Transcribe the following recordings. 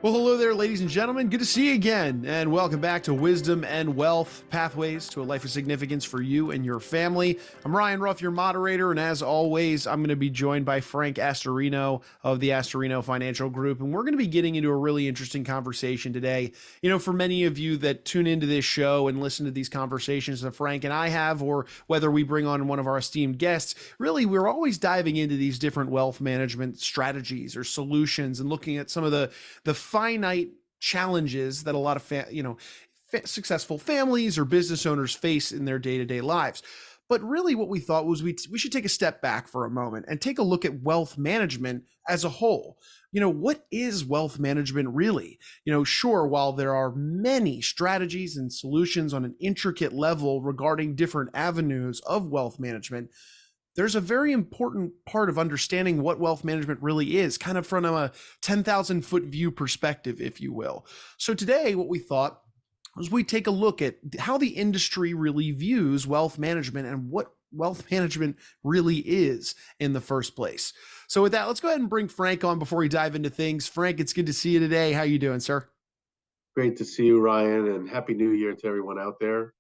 Well, hello there, ladies and gentlemen. Good to see you again, and welcome back to Wisdom and Wealth Pathways to a Life of Significance for You and Your Family. I'm Ryan Ruff, your moderator, and as always, I'm going to be joined by Frank Astorino of the Astorino Financial Group, and we're going to be getting into a really interesting conversation today. You know, for many of you that tune into this show and listen to these conversations that Frank and I have, or whether we bring on one of our esteemed guests, really, we're always diving into these different wealth management strategies or solutions and looking at some of the finite challenges that a lot of successful families or business owners face in their day-to-day lives. But really what we thought was we should take a step back for a moment and take a look at wealth management as a whole. You know, what is wealth management really? You know, sure, while there are many strategies and solutions on an intricate level regarding different avenues of wealth management, there's a very important part of understanding what wealth management really is, kind of from a 10,000 foot view perspective, if you will. So today, what we thought was we take a look at how the industry really views wealth management and what wealth management really is in the first place. So with that, let's go ahead and bring Frank on before we dive into things. Frank, it's good to see you today. How you doing, sir? Great to see you, Ryan, and Happy New Year to everyone out there.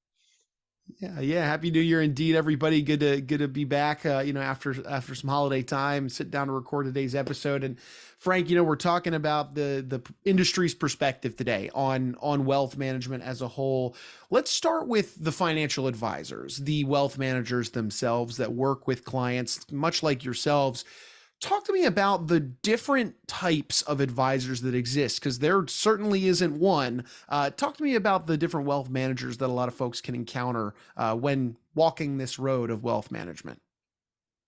Yeah. Happy New Year, indeed, everybody. Good to be back. After some holiday time, sit down to record today's episode. And Frank, we're talking about the industry's perspective today on wealth management as a whole. Let's start with the financial advisors, the wealth managers themselves that work with clients, much like yourselves. Talk to me about the different types of advisors that exist, because there certainly isn't one. Talk to me about the different wealth managers that a lot of folks can encounter when walking this road of wealth management.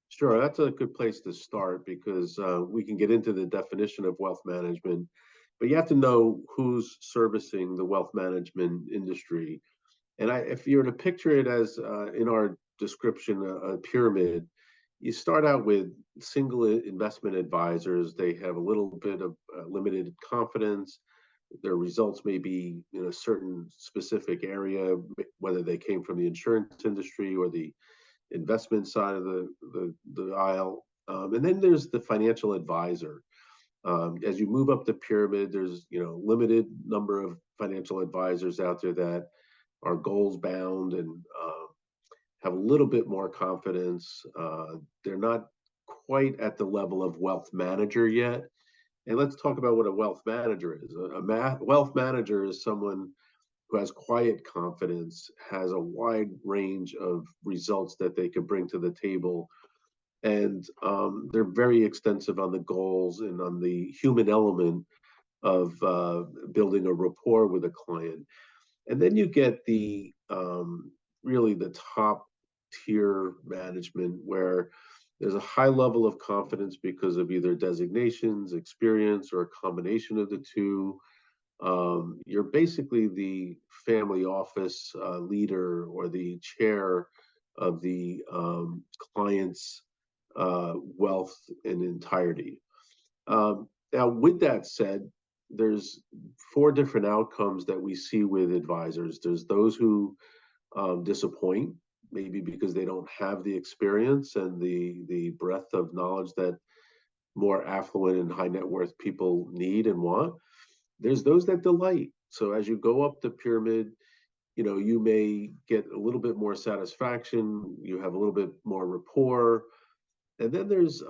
Sure, that's a good place to start because we can get into the definition of wealth management, but you have to know who's servicing the wealth management industry. And if you're to picture it as in our description, a pyramid, you start out with single investment advisors. They have a little bit of limited confidence. Their results may be in a certain specific area, whether they came from the insurance industry or the investment side of the aisle. And then there's the financial advisor. As you move up the pyramid, there's limited number of financial advisors out there that are goals bound and have a little bit more confidence. They're not quite at the level of wealth manager yet. And let's talk about what a wealth manager is. Wealth manager is someone who has quiet confidence, has a wide range of results that they can bring to the table. And they're very extensive on the goals and on the human element of building a rapport with a client. And then you get the really the top tier management where there's a high level of confidence because of either designations, experience, or a combination of the two. You're basically the family office leader or the chair of the client's wealth in entirety. Now, with that said, there's four different outcomes that we see with advisors. There's those who disappoint, maybe because they don't have the experience and the breadth of knowledge that more affluent and high net worth people need and want. There's those that delight. So as you go up the pyramid, you may get a little bit more satisfaction, you have a little bit more rapport. And then there's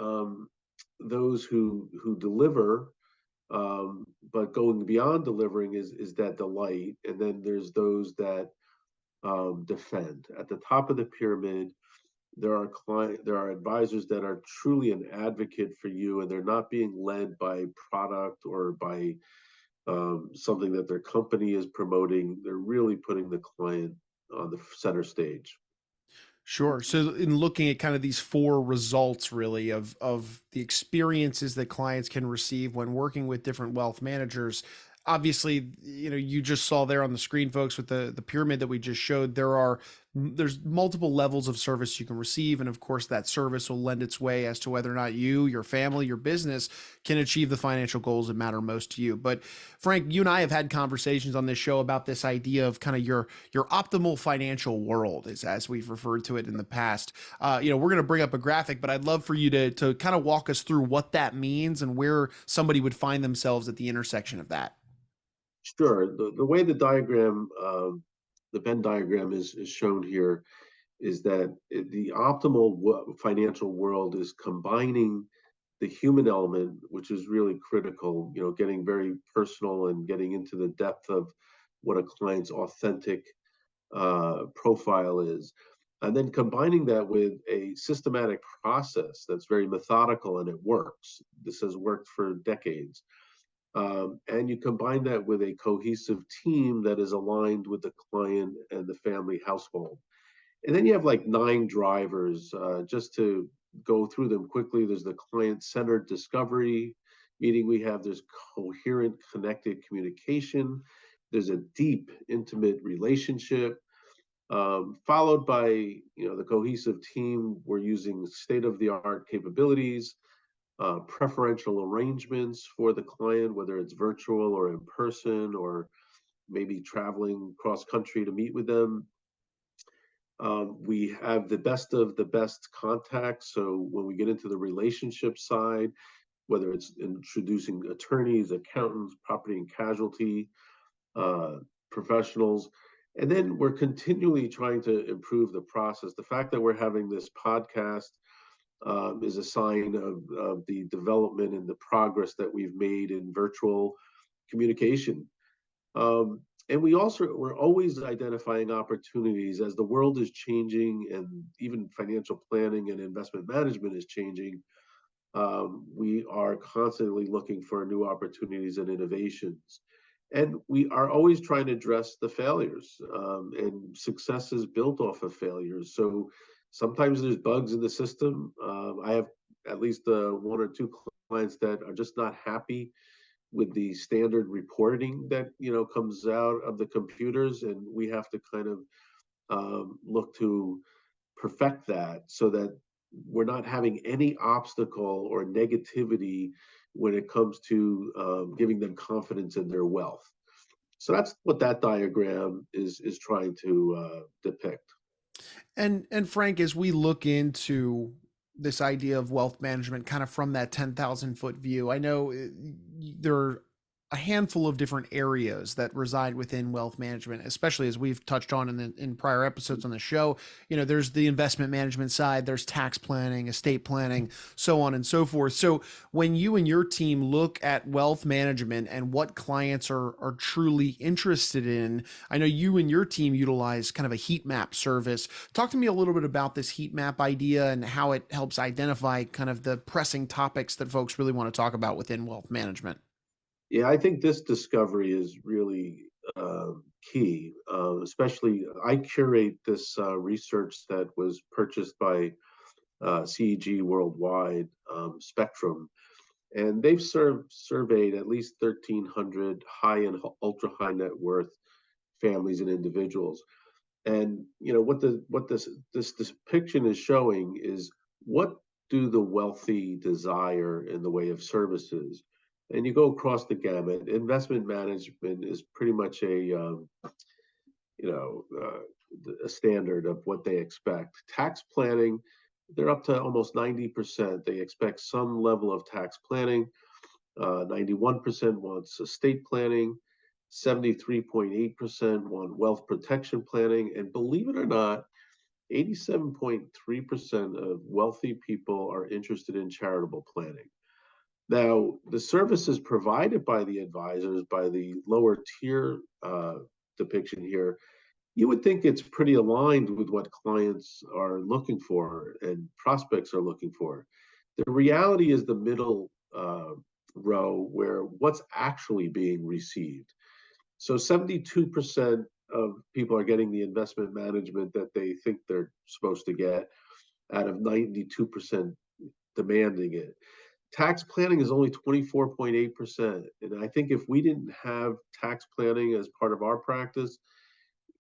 those who deliver, but going beyond delivering is that delight. And then there's those that defend. At the top of the pyramid, there are advisors that are truly an advocate for you, and they're not being led by product or by something that their company is promoting. They're really putting the client on the center stage. Sure. So in looking at kind of these four results really of the experiences that clients can receive when working with different wealth managers, obviously, you just saw there on the screen, folks, with the pyramid that we just showed, there are there's multiple levels of service you can receive, and of course that service will lend its way as to whether or not you, your family, your business can achieve the financial goals that matter most to you. But Frank, you and I have had conversations on this show about this idea of kind of your optimal financial world, is as we've referred to it in the past. We're going to bring up a graphic, but I'd love for you to kind of walk us through what that means and where somebody would find themselves at the intersection of that. Sure. The way the diagram, the Venn diagram is shown here is that the optimal financial world is combining the human element, which is really critical, getting very personal and getting into the depth of what a client's authentic profile is. And then combining that with a systematic process that's very methodical and it works. This has worked for decades. And you combine that with a cohesive team that is aligned with the client and the family household. And then you have like 9 drivers. Just to go through them quickly, there's the client-centered discovery meeting we have. There's coherent, connected communication. There's a deep, intimate relationship, followed by the cohesive team. We're using state-of-the-art capabilities, preferential arrangements for the client, whether it's virtual or in person, or maybe traveling cross country to meet with them. We have the best of the best contacts. So when we get into the relationship side, whether it's introducing attorneys, accountants, property and casualty professionals, and then we're continually trying to improve the process. The fact that we're having this podcast is a sign of the development and the progress that we've made in virtual communication. And we're always identifying opportunities as the world is changing, and even financial planning and investment management is changing. We are constantly looking for new opportunities and innovations. And we are always trying to address the failures, and success is built off of failures. So sometimes there's bugs in the system. I have at least 1 or 2 clients that are just not happy with the standard reporting that comes out of the computers, and we have to kind of look to perfect that so that we're not having any obstacle or negativity when it comes to giving them confidence in their wealth. So that's what that diagram is trying to depict. And Frank, as we look into this idea of wealth management kind of from that 10,000-foot view, I know there are a handful of different areas that reside within wealth management, especially as we've touched on in prior episodes on the show. There's the investment management side, there's tax planning, estate planning, so on and so forth. So when you and your team look at wealth management and what clients are truly interested in, I know you and your team utilize kind of a heat map service. Talk to me a little bit about this heat map idea and how it helps identify kind of the pressing topics that folks really want to talk about within wealth management. Yeah, I think this discovery is really key. Especially, I curate this research that was purchased by CEG Worldwide, Spectrum, and they've surveyed at least 1,300 high and ultra high net worth families and individuals. And what this depiction is showing is, what do the wealthy desire in the way of services? And you go across the gamut. Investment management is pretty much you know uh, a standard of what they expect. Tax planning, they're up to almost 90%. They expect some level of tax planning. 91% wants estate planning. 73.8% want wealth protection planning. And believe it or not, 87.3% of wealthy people are interested in charitable planning. Now, the services provided by the advisors, by the lower tier depiction here, you would think it's pretty aligned with what clients are looking for and prospects are looking for. The reality is the middle row, where what's actually being received. So 72% of people are getting the investment management that they think they're supposed to get, out of 92% demanding it. Tax planning is only 24.8%. And I think if we didn't have tax planning as part of our practice,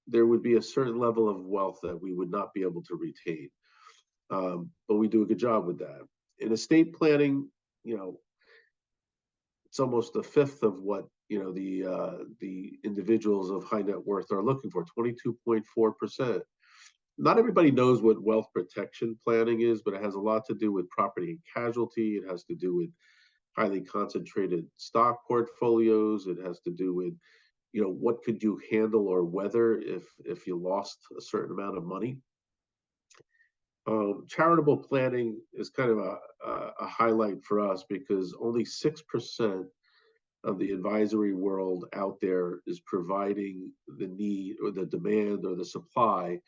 there would be a certain level of wealth that we would not be able to retain. But we do a good job with that. In estate planning, you know, it's almost a fifth of what the individuals of high net worth are looking for, 22.4%. Not everybody knows what wealth protection planning is, but it has a lot to do with property and casualty. It has to do with highly concentrated stock portfolios. It has to do with, what could you handle or weather if you lost a certain amount of money. Charitable planning is kind of a highlight for us because only 6% of the advisory world out there is providing the need or the demand or the supply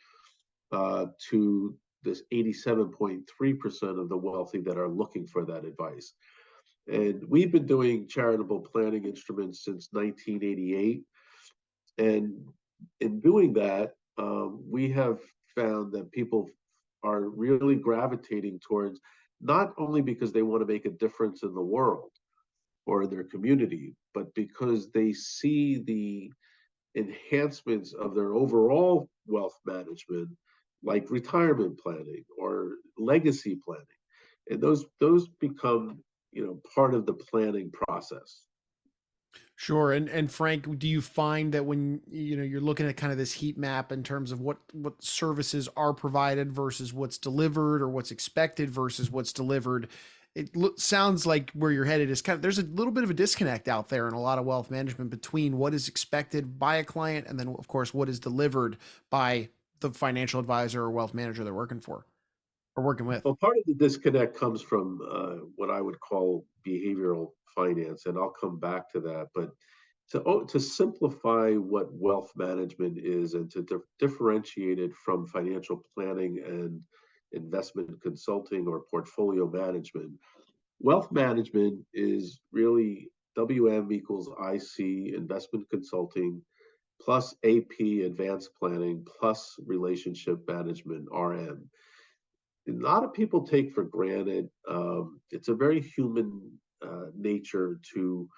to this 87.3% of the wealthy that are looking for that advice. And we've been doing charitable planning instruments since 1988. And in doing that, we have found that people are really gravitating towards, not only because they want to make a difference in the world or in their community, but because they see the enhancements of their overall wealth management, like retirement planning or legacy planning. And those become, part of the planning process. Sure. And Frank, do you find that when you're looking at kind of this heat map in terms of what services are provided versus what's delivered, or what's expected versus what's delivered, sounds like where you're headed is kind of, there's a little bit of a disconnect out there in a lot of wealth management between what is expected by a client and then of course what is delivered by the financial advisor or wealth manager they're working for or working with. Well, part of the disconnect comes from what I would call behavioral finance, and I'll come back to that. But to simplify what wealth management is and to differentiate it from financial planning and investment consulting or portfolio management, wealth management is really WM equals IC, investment consulting, plus AP, advanced planning, plus relationship management, RM. A lot of people take for granted. It's a very human nature to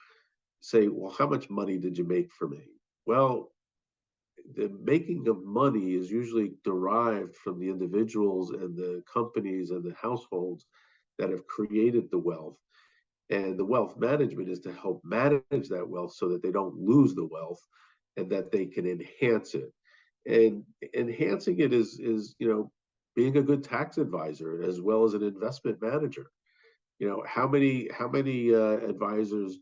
say, well, how much money did you make for me? Well, the making of money is usually derived from the individuals and the companies and the households that have created the wealth. And the wealth management is to help manage that wealth so that they don't lose the wealth and that they can enhance it. And enhancing it is being a good tax advisor as well as an investment manager. How many advisors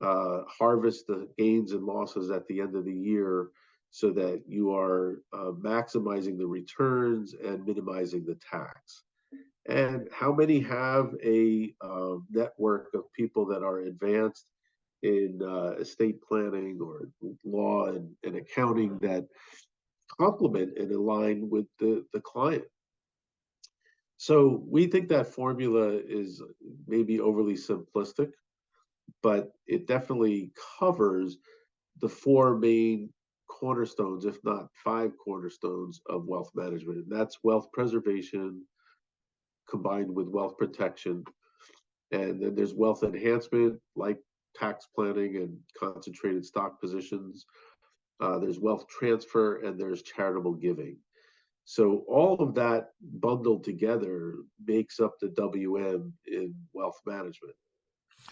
harvest the gains and losses at the end of the year so that you are maximizing the returns and minimizing the tax? And how many have a network of people that are advanced in estate planning or law and accounting that complement and align with the client? So we think that formula is maybe overly simplistic, but it definitely covers the four main cornerstones, if not five cornerstones of wealth management. And that's wealth preservation combined with wealth protection. And then there's wealth enhancement, like tax planning and concentrated stock positions. There's wealth transfer, and there's charitable giving. So all of that bundled together makes up the WM in wealth management.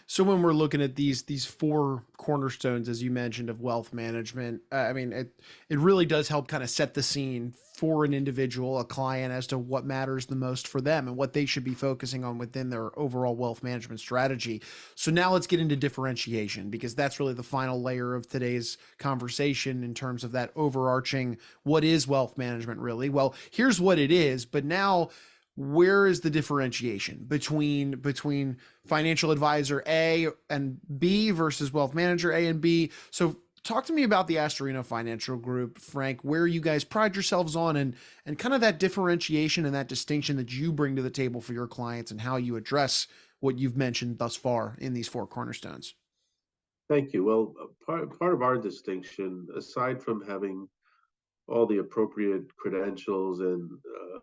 So when we're looking at these four cornerstones, as you mentioned, of wealth management, I mean, it really does help kind of set the scene for an individual, a client, as to what matters the most for them and what they should be focusing on within their overall wealth management strategy. So now let's get into differentiation, because that's really the final layer of today's conversation in terms of that overarching, what is wealth management really? Well, here's what it is, but now where is the differentiation between financial advisor A and B versus wealth manager A and B? So talk to me about the Astorino Financial Group, Frank, where you guys pride yourselves on, and kind of that differentiation and that distinction that you bring to the table for your clients, and how you address what you've mentioned thus far in these four cornerstones. Thank you. Well, part of our distinction, aside from having all the appropriate credentials and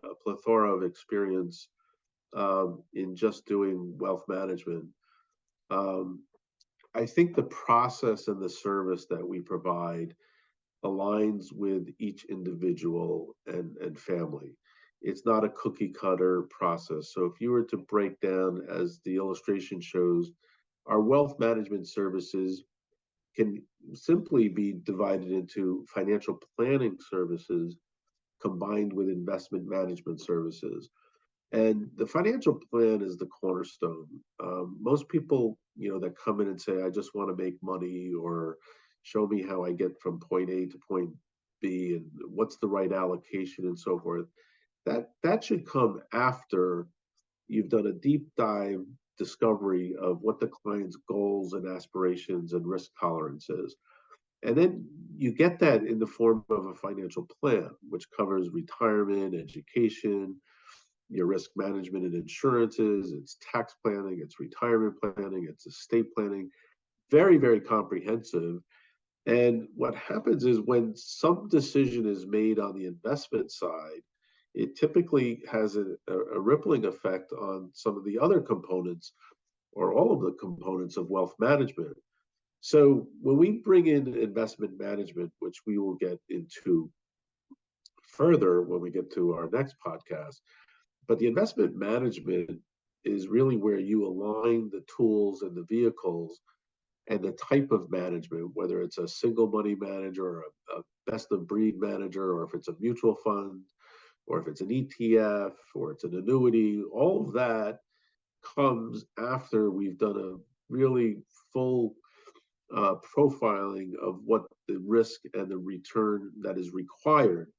a plethora of experience in just doing wealth management, um, I think the process and the service that we provide aligns with each individual and family. It's not a cookie cutter process. So if you were to break down, as the illustration shows, our wealth management services can simply be divided into financial planning services combined with investment management services. And the financial plan is the cornerstone. Most people, that come in and say, "I just want to make money," or "Show me how I get from point A to point B, and what's the right allocation," and so forth. That should come after you've done a deep dive discovery of what the client's goals and aspirations and risk tolerance is. And then you get that in the form of a financial plan, which covers retirement, education, your risk management and insurances, it's tax planning, it's retirement planning, it's estate planning, very, very comprehensive. And what happens is when some decision is made on the investment side, it typically has a rippling effect on some of the other components or all of the components of wealth management. So when we bring in investment management, which we will get into further when we get to our next podcast, but the investment management is really where you align the tools and the vehicles and the type of management, whether it's a single money manager or a best of breed manager, or if it's a mutual fund, or if it's an ETF, or it's an annuity, all of that comes after we've done a really full profiling of what the risk and the return that is required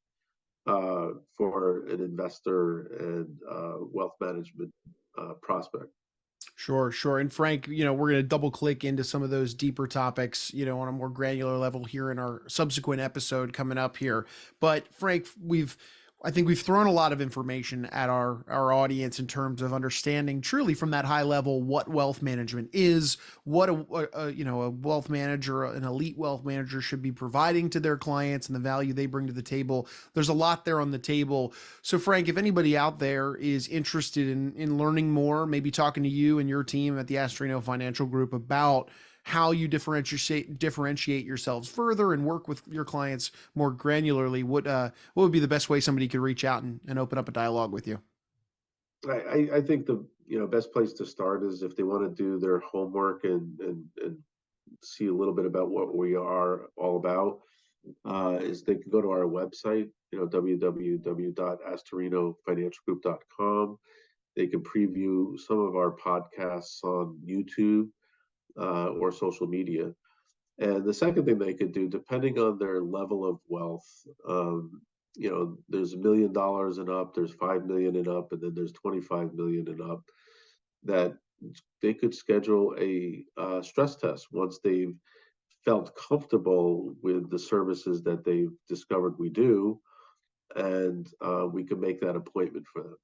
for an investor and wealth management prospect. Sure, sure. And Frank, we're going to double click into some of those deeper topics, on a more granular level here in our subsequent episode coming up here. But Frank, I think we've thrown a lot of information at our audience in terms of understanding truly from that high level what wealth management is, what a wealth manager, an elite wealth manager should be providing to their clients, and the value they bring to the table. There's a lot there on the table. So Frank, if anybody out there is interested in learning more, maybe talking to you and your team at the Astorino Financial Group about how you differentiate yourselves further and work with your clients more granularly, what would be the best way somebody could reach out and open up a dialogue with you? I think the best place to start is if they want to do their homework and see a little bit about what we are all about, is they can go to our website, www.astorinofinancialgroup.com. They can preview some of our podcasts on YouTube or social media. And the second thing they could do, depending on their level of wealth, there's $1 million and up, there's 5 million and up, and then there's 25 million and up, that they could schedule a stress test once they've felt comfortable with the services that they've discovered we do, and we can make that appointment for them.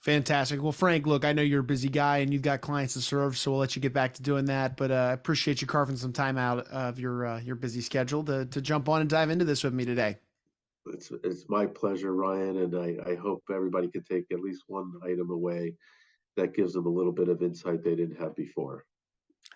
Fantastic. Well, Frank, look, I know you're a busy guy and you've got clients to serve, so we'll let you get back to doing that. But I appreciate you carving some time out of your busy schedule to jump on and dive into this with me today. It's my pleasure, Ryan, and I hope everybody can take at least one item away that gives them a little bit of insight they didn't have before.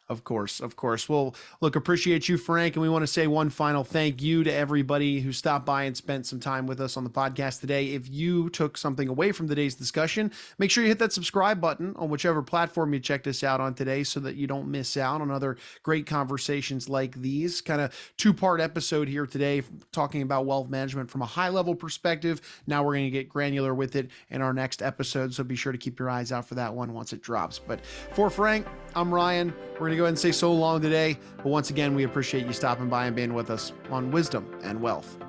Of course, of course. Well, look, appreciate you, Frank. And we want to say one final thank you to everybody who stopped by and spent some time with us on the podcast today. If you took something away from today's discussion, make sure you hit that subscribe button on whichever platform you checked us out on today so that you don't miss out on other great conversations like these. Kind of two-part episode here today, talking about wealth management from a high-level perspective. Now we're going to get granular with it in our next episode, so be sure to keep your eyes out for that one once it drops. But for Frank, I'm Ryan. We're going to go ahead and say so long today. But once again, we appreciate you stopping by and being with us on Wisdom and Wealth.